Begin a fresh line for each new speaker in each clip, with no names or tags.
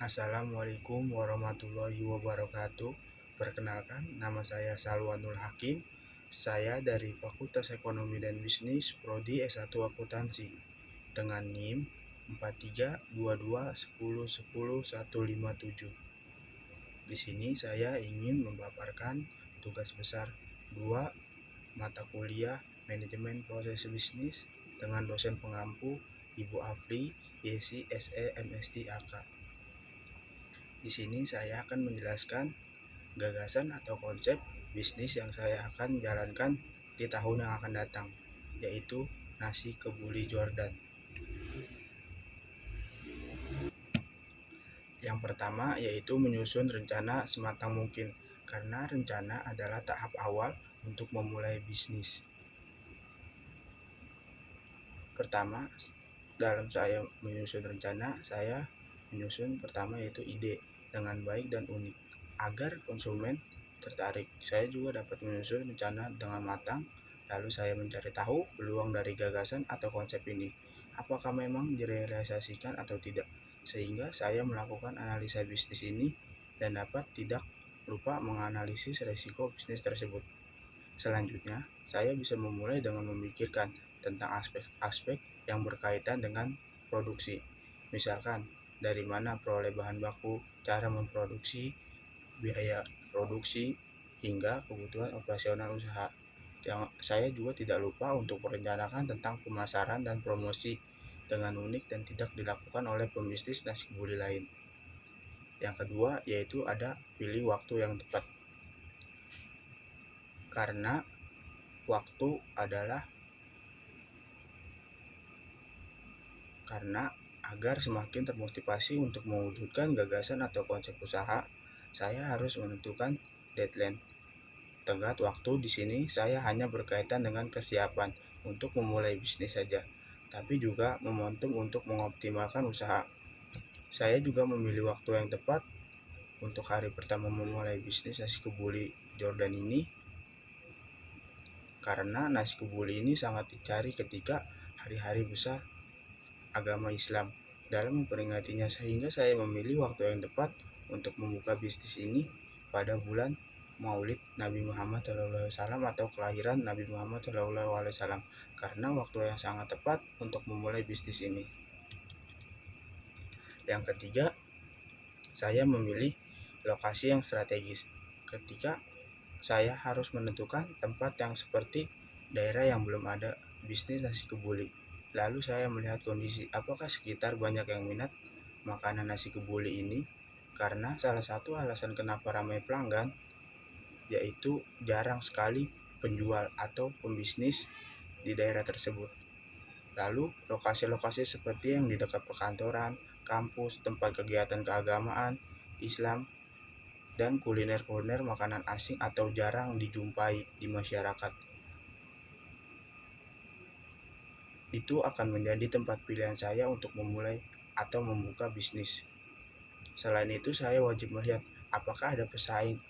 Assalamualaikum warahmatullahi wabarakatuh. Perkenalkan, nama saya Salwanul Hakim. Saya dari Fakultas Ekonomi dan Bisnis, Prodi S1 Akuntansi, dengan NIM 432210100157. Di sini saya ingin memaparkan tugas besar 2 mata kuliah Manajemen Proses Bisnis dengan dosen pengampu Ibu Afri, Yesi, SE, MSI, AK. Di sini saya akan menjelaskan gagasan atau konsep bisnis yang saya akan jalankan di tahun yang akan datang, yaitu nasi kebuli Jordan. Yang pertama yaitu menyusun rencana sematang mungkin, karena rencana adalah tahap awal untuk memulai bisnis. Pertama, dalam saya menyusun rencana, saya menyusun pertama yaitu ide dengan baik dan unik agar konsumen tertarik. Saya juga dapat menyusun rencana dengan matang, lalu saya mencari tahu peluang dari gagasan atau konsep ini, apakah memang direalisasikan atau tidak, sehingga saya melakukan analisa bisnis ini dan dapat tidak lupa menganalisis resiko bisnis tersebut. Selanjutnya, saya bisa memulai dengan memikirkan tentang aspek-aspek yang berkaitan dengan produksi. Misalkan, dari mana peroleh bahan baku, cara memproduksi, biaya produksi, hingga kebutuhan operasional usaha. Saya juga tidak lupa untuk merencanakan tentang pemasaran dan promosi dengan unik dan tidak dilakukan oleh pembisnis nasi kebuli lain. Yang kedua yaitu ada pilih waktu yang tepat. Karena waktu adalah agar semakin termotivasi untuk mewujudkan gagasan atau konsep usaha, saya harus menentukan deadline. Tenggat waktu di sini saya hanya berkaitan dengan kesiapan untuk memulai bisnis saja, tapi juga momentum untuk mengoptimalkan usaha. Saya juga memilih waktu yang tepat untuk hari pertama memulai bisnis nasi kebuli Jordan ini, karena nasi kebuli ini sangat dicari ketika hari-hari besar agama Islam dalam memperingatinya, sehingga saya memilih waktu yang tepat untuk membuka bisnis ini pada bulan Maulid Nabi Muhammad SAW atau kelahiran Nabi Muhammad SAW, karena waktu yang sangat tepat untuk memulai bisnis ini. Yang ketiga, saya memilih lokasi yang strategis. Ketika saya harus menentukan tempat yang seperti daerah yang belum ada bisnis nasi kebuli. Lalu saya melihat kondisi apakah sekitar banyak yang minat makanan nasi kebuli ini, karena salah satu alasan kenapa ramai pelanggan yaitu jarang sekali penjual atau pembisnis di daerah tersebut. Lalu lokasi-lokasi seperti yang di dekat perkantoran, kampus, tempat kegiatan keagamaan, Islam, dan kuliner-kuliner makanan asing atau jarang dijumpai di masyarakat, itu akan menjadi tempat pilihan saya untuk memulai atau membuka bisnis. Selain itu, saya wajib melihat apakah ada pesaing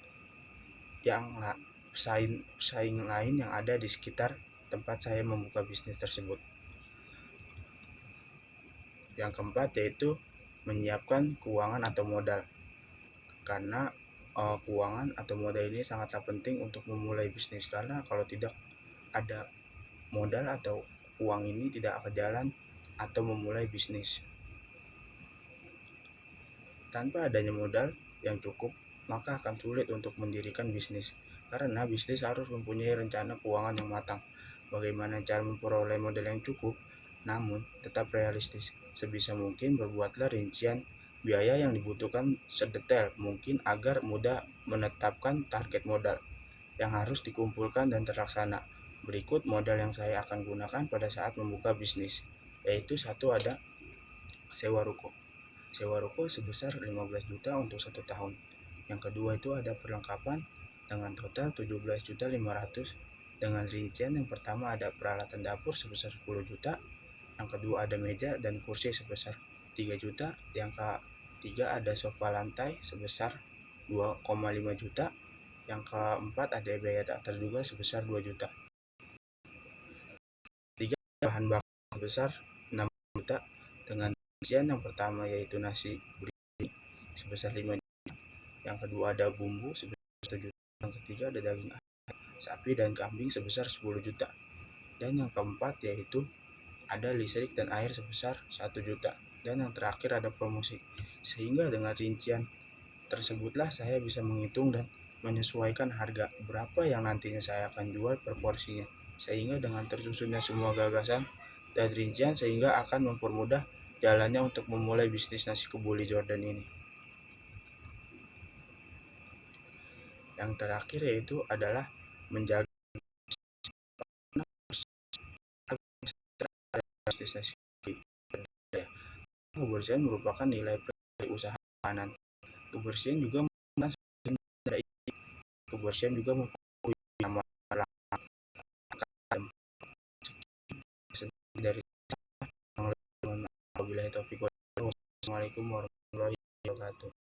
lain yang ada di sekitar tempat saya membuka bisnis tersebut. Yang keempat yaitu menyiapkan keuangan atau modal, karena keuangan atau modal ini sangatlah penting untuk memulai bisnis, karena kalau tidak ada modal atau uang ini tidak akan jalan atau memulai bisnis. Tanpa adanya modal yang cukup, maka akan sulit untuk mendirikan bisnis, karena bisnis harus mempunyai rencana keuangan yang matang. Bagaimana cara memperoleh modal yang cukup, namun tetap realistis? Sebisa mungkin berbuatlah rincian biaya yang dibutuhkan sedetail mungkin agar mudah menetapkan target modal yang harus dikumpulkan dan terlaksana. Berikut modal yang saya akan gunakan pada saat membuka bisnis, yaitu satu, ada sewa ruko. Sewa ruko sebesar 15 juta untuk 1 tahun. Yang kedua itu ada perlengkapan dengan total 17.500.000 dengan rincian yang pertama ada peralatan dapur sebesar 10 juta, yang kedua ada meja dan kursi sebesar 3 juta, yang ketiga ada sofa lantai sebesar 2,5 juta, yang keempat ada biaya tak terduga sebesar 2 juta. Tiga, bahan baku sebesar 6 juta dengan rincian yang pertama yaitu nasi sebesar 5 juta. Yang kedua ada bumbu sebesar 1 juta. Yang ketiga ada daging sapi dan kambing sebesar 10 juta. Dan yang keempat yaitu ada listrik dan air sebesar 1 juta. Dan yang terakhir ada promosi. Sehingga dengan rincian tersebutlah saya bisa menghitung dan menyesuaikan harga berapa yang nantinya saya akan jual per porsinya. Sehingga dengan tersusunnya semua gagasan dan rincian sehingga akan mempermudah jalannya untuk memulai bisnis nasi kebuli Jordan ini. Yang terakhir yaitu adalah menjaga bisnis nasi kebuli. Kebersihan merupakan nilai dari usaha makanan. Kebersihan juga kebersihan juga mempengaruhi nama dari Assalamualaikum warahmatullahi wabarakatuh.